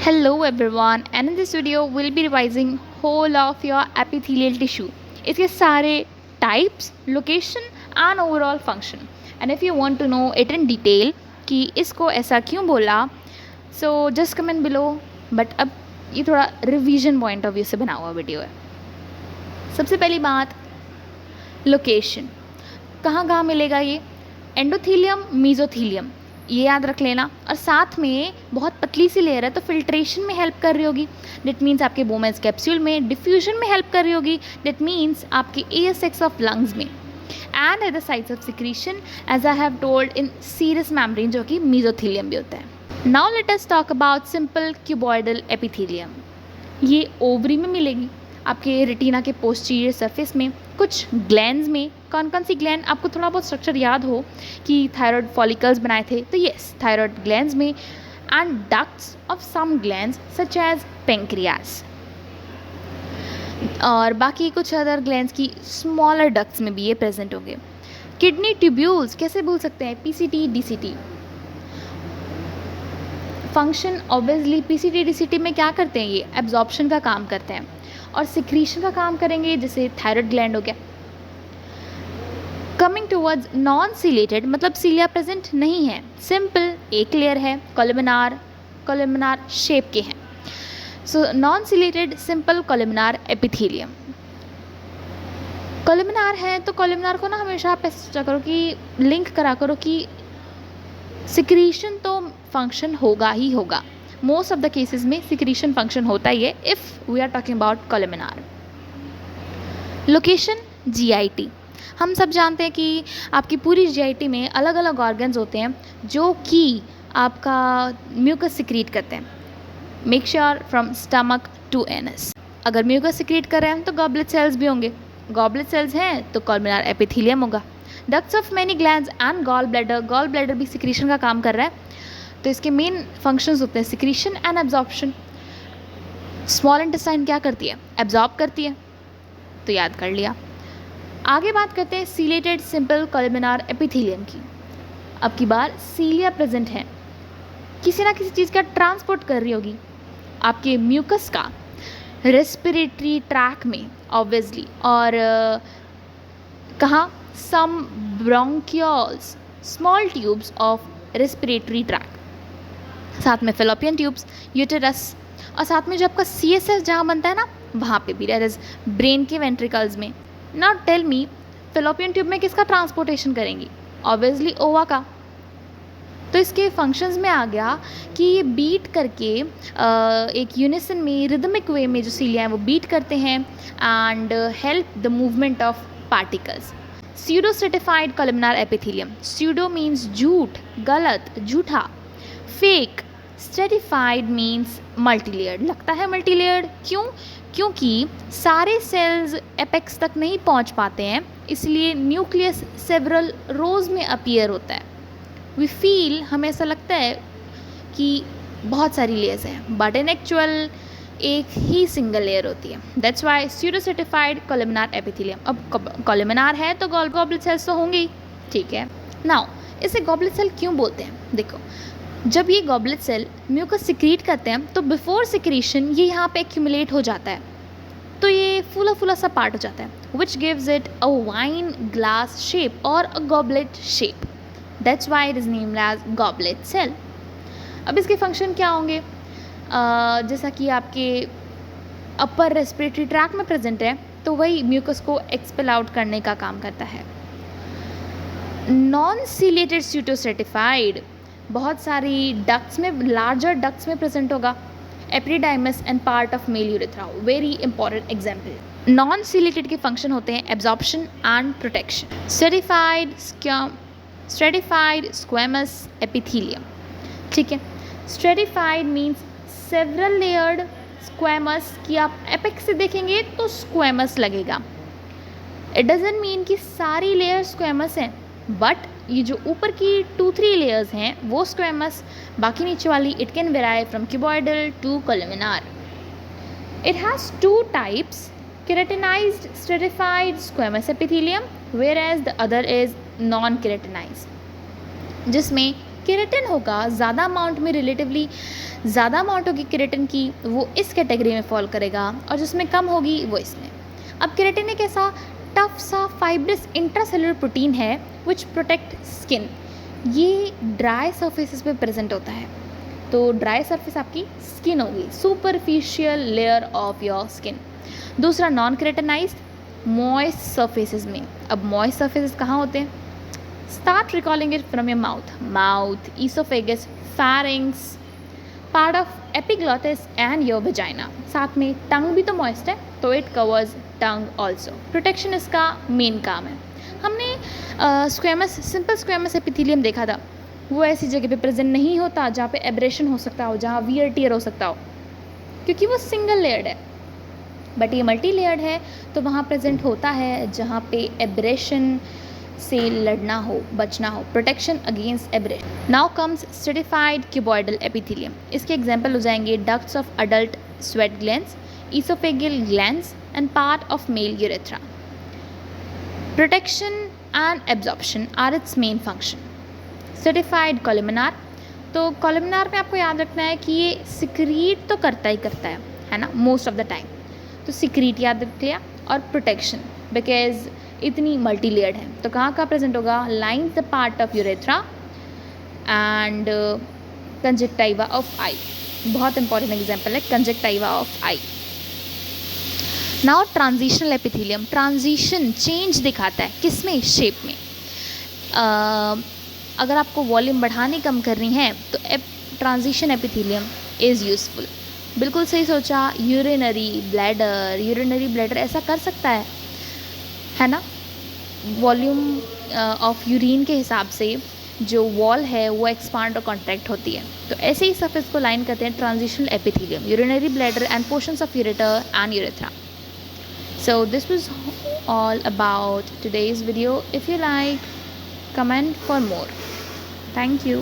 Hello everyone, and in this video we'll be revising whole of your epithelial tissue. इसके सारे types, location and overall function. And if you want to know it in detail कि इसको ऐसा क्यों बोला, so just comment below. But अब ये थोड़ा revision point of view से बना हुआ वीडियो है. सबसे पहली बात लोकेशन, कहाँ मिलेगा ये? एंडोथीलियम, मीजोथीलियम, ये याद रख लेना. और साथ में बहुत पतली सी लेयर है तो फिल्ट्रेशन में हेल्प कर रही होगी. डेट मीन्स आपके बोमेंस कैप्सूल में डिफ्यूजन में हेल्प कर रही होगी. डेट मीन्स आपके AS6 ऑफ लंग्स में. And at the sites of secretion as I have told in serous membrane जो कि मीजोथीलियम भी होता है. Now let us talk about simple cuboidal epithelium. ये ओवरी में मिलेगी, आपके रेटिना के पोस्टीरियर सरफेस में, कुछ ग्लैंड्स में. कौन कौन सी ग्लैंड आपको थोड़ा बहुत स्ट्रक्चर याद हो कि थायराइड फॉलिकल्स बनाए थे तो यस, थायराइड ग्लैंड्स में. And ducts of some glands such as pancreas. और बाकी कुछ अदर ग्लैंड्स की स्मॉलर डक्ट्स में भी ये प्रेजेंट होंगे. किडनी ट्यूब्यूल्स कैसे भूल सकते हैं? PCT DCT. Function obviously PCT DCT में क्या करते हैं? ये एब्जॉर्प्शन का काम करते हैं और सिक्रीशन का काम करेंगे, जैसे थायराइड ग्लैंड हो गया. कमिंग टूवर्ड्स नॉन सीलेटेड, मतलब सीलिया प्रेजेंट नहीं है, सिंपल एक लेयर है, कोलुमिनार शेप के हैं. So non ciliated simple columnar epithelium. Columnar है तो कोलुमिनार को ना हमेशा आप ऐसे सोचा करो कि लिंक करा करो कि सिक्रीशन तो फंक्शन होगा ही होगा. मोस्ट ऑफ द केसेस में सिक्रीशन फंक्शन होता ही है if we are talking about columnar. Location GIT. हम सब जानते हैं कि आपकी पूरी GIT में अलग अलग ऑर्गन्स होते हैं जो कि आपका म्यूकस सिक्रीट करते हैं. Make sure from stomach to anus. अगर म्यूकस सिक्रीट कर रहे हैं तो गॉबलेट सेल्स भी होंगे. गॉबलेट सेल्स हैं तो कोलुमिनार एपिथेलियम होगा. Ducts of many glands and gall bladder भी सिक्रीशन का काम कर रहा है. तो इसके मेन फंक्शंस होते हैं secretion and absorption. Small intestine क्या करती है? एब्जॉर्ब करती है, तो याद कर लिया. आगे बात करते हैं सीलेटेड सिंपल कोलुमिनार एपिथेलियम की. अब की बार सीलिया प्रेजेंट है, किसी ना किसी चीज़ का ट्रांसपोर्ट कर रही होगी आपके म्यूकस का रेस्पिरेटरी ट्रैक में ऑब्वियसली. और कहाँ? Some bronchioles, small tubes of respiratory tract. साथ में फेलोपियन ट्यूब्स, यूटेरस, और साथ में जो आपका CSF जहाँ बनता है ना वहाँ पे भी, दैट इज ब्रेन के वेंट्रिकल्स में. Now tell me, fallopian tube में किसका ट्रांसपोर्टेशन करेंगी? ऑब्वियसली ओवा का. तो इसके फंक्शंस में आ गया कि ये बीट करके एक यूनिसन में रिदमिक वे में जो सीलिया हैं वो बीट करते हैं and help the movement of particles. Pseudo stratified columnar epithelium. Pseudo means झूठ, गलत, झूठा. फेक. Stratified means multilayered. लगता है मल्टीलेयर्ड, क्यों? क्योंकि सारे सेल्स एपेक्स तक नहीं पहुंच पाते हैं, इसलिए न्यूक्लियस सेवरल रोज में अपीयर होता है. वी फील, हमें ऐसा लगता है कि बहुत सारी लेयर्स हैं, बट इन एक्चुअल एक ही सिंगल लेयर होती है. That's why pseudo stratified columnar epithelium. अब कोलुमिनार है तो गॉबलेट सेल्स तो होंगे ही, ठीक है. नाउ इसे गॉबलेट सेल क्यों बोलते हैं? देखो, जब ये गॉबलेट सेल म्यूकस सिक्रीट करते हैं तो बिफोर सिक्रीशन ये यहाँ पे एक्यूमुलेट हो जाता है, तो ये फूला सा पार्ट हो जाता है, which gives it a wine glass shape और a goblet shape. That's why it is named as goblet cell. अब इसके फंक्शन क्या होंगे? जैसा कि आपके अपर रेस्पिरेटरी ट्रैक में प्रेजेंट है तो वही म्यूकस को एक्सपेल आउट करने का काम करता है. नॉन सीलेटेड स्यूडोस्ट्रेटिफाइड बहुत सारी डक्ट्स में, लार्जर डक्ट्स में प्रेजेंट होगा. Epididymis and part of male urethra, very important example. Non ciliated के फंक्शन होते हैं absorption and protection. Stratified squamous epithelium. ठीक है, stratified means several layered. Squamous की आप एपेक्स से देखेंगे तो स्क्वेमस लगेगा. इट डजंट मीन कि सारी लेयर स्क्वेमस हैं, बट ये जो ऊपर की 2-3 लेयर्स हैं वो स्क्वेमस, बाकी नीचे वाली it can vary from cuboidal to columnar. It has 2 types, keratinized stratified squamous epithelium whereas the other is non-keratinized, जिसमें केराटिन होगा ज़्यादा अमाउंट में, रिलेटिवली ज़्यादा अमाउंट होगी केराटिन की, वो इस कैटेगरी में फॉल करेगा, और जिसमें कम होगी वो इसमें। अब केराटिन एक ऐसा टफ सा फाइब्रस इंट्रासेलुलर प्रोटीन है विच प्रोटेक्ट स्किन। ये ड्राई सर्फेसिस पे प्रेजेंट होता है, तो ड्राई सरफेस आपकी स्किन होगी, superficial layer of your skin. दूसरा नॉन केराटिनाइज्ड मॉइस्ट सर्फेसिस में। अब मॉइस्ट सर्फेसिस कहाँ होते हैं? Start recalling it from your mouth, oesophagus, फैरिंग्स, part of epiglottis and your vagina. साथ में टंग भी तो मॉइस्ट है, तो it covers tongue also. Protection इसका मेन काम है। हमने सिंपल स्क्वेमस एपिथेलियम देखा था, वो ऐसी जगह पे प्रेजेंट नहीं होता जहाँ पे एब्रेशन हो सकता हो, जहाँ वियर टियर हो सकता हो, क्योंकि वो सिंगल लेयर्ड है। बट ये मल्टी लेयर्ड है, तो वहाँ प्रेजेंट होता है जहाँ पे एब्रेशन से लड़ना हो, बचना हो, protection against abrasion. Now comes stratified cuboidal epithelium. इसके एग्जांपल हो जाएंगे ducts of adult sweat glands, oesophageal glands and part of male urethra. Protection and absorption are its main function. Certified columnar, तो columnar में आपको याद रखना है कि ये सिक्रीट तो करता ही है ना, मोस्ट ऑफ द टाइम। तो सिक्रीट याद रख लिया, और प्रोटेक्शन बिकॉज इतनी मल्टी लेयर्ड है, तो कहाँ कहाँ प्रेजेंट होगा? Lines the part of urethra and conjunctiva of eye. बहुत इंपॉर्टेंट एग्जाम्पल है conjunctiva of eye. Now transitional epithelium, transition change दिखाता है, किसमें? शेप में। अगर आपको वॉल्यूम बढ़ानी कम करनी है तो ट्रांजिशन एपिथेलियम इज़ यूज़फुल। बिल्कुल सही सोचा, यूरिनरी ब्लैडर ऐसा कर सकता है ना। वॉल्यूम ऑफ यूरिन के हिसाब से जो वॉल है वो एक्सपांड और कॉन्ट्रैक्ट होती है, तो ऐसे ही सरफेस को लाइन करते हैं transitional epithelium, urinary bladder and portions of ureter and urethra. So this was all about today's video. If you like, comment for more. Thank you.